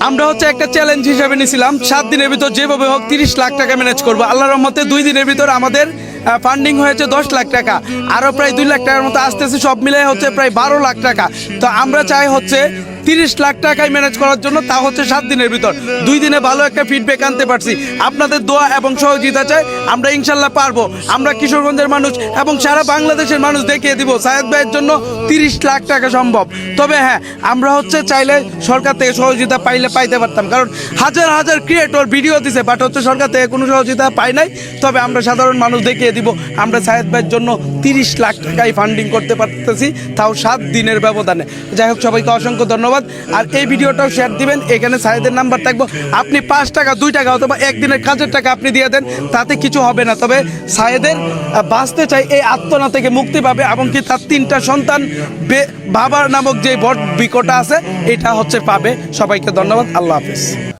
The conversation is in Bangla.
আমরা হচ্ছে একটা চ্যালেঞ্জ হিসেবে নিয়েছিলাম 7 দিনের ভিতর যেভাবে হোক 30 লাখ টাকা ম্যানেজ করবো। আল্লাহর রহমতে 2 দিনের ভিতর আমাদের ফান্ডিং হয়েছে 10 লাখ টাকা, আরও প্রায় 2 লাখ টাকার মতো আসতেছে, সব মিলে হচ্ছে প্রায় 12 লাখ টাকা। তো আমরা চাই হচ্ছে 30 লাখ টাকায় ম্যানেজ করার জন্য, তা হচ্ছে 7 দিনের ভিতর। 2 দিনে ভালো একটা ফিডব্যাক আনতে পারছি, আপনাদের দোয়া এবং সহযোগিতা চাই, আমরা ইনশাল্লাহ পারবো। আমরা কিশোরগঞ্জের মানুষ এবং সারা বাংলাদেশের মানুষ দেখিয়ে দিব সায়েদ ভাইয়ের জন্য 30 লাখ টাকা সম্ভব। তবে হ্যাঁ, আমরা হচ্ছে চাইলে সরকার থেকে সহযোগিতা পাইতে পারতাম, কারণ হাজার হাজার ক্রিয়েটর ভিডিও দিছে, বাট হচ্ছে সরকার থেকে কোনো সহযোগিতা পাই নাই। তবে আমরা সাধারণ মানুষ দেখিয়ে দিব আমরা সায়েদ ভাইয়ের জন্য 30 লাখ টাকায় ফান্ডিং করতে পারতেছি, তাও 7 দিনের ব্যবধানে। যাই হোক, সবাইকে অসংখ্য ধন্যবাদ। আর এই ভিডিওটাও শেয়ার দিবেন, এখানে সায়েদের নাম্বার থাকবো, আপনি 5 টাকা 2 টাকা অথবা একদিনের কাজের টাকা আপনি দিয়ে দেন, তাতে কিছু হবে না। তবে সায়েদের বাঁচতে চাই, এই আত্মনা থেকে মুক্তি পাবে এবং কি তার 3টা সন্তান বাবার নামক যে বট বিকটা আছে এটা হচ্ছে পাবে। সবাইকে ধন্যবাদ, আল্লাহ হাফেজ।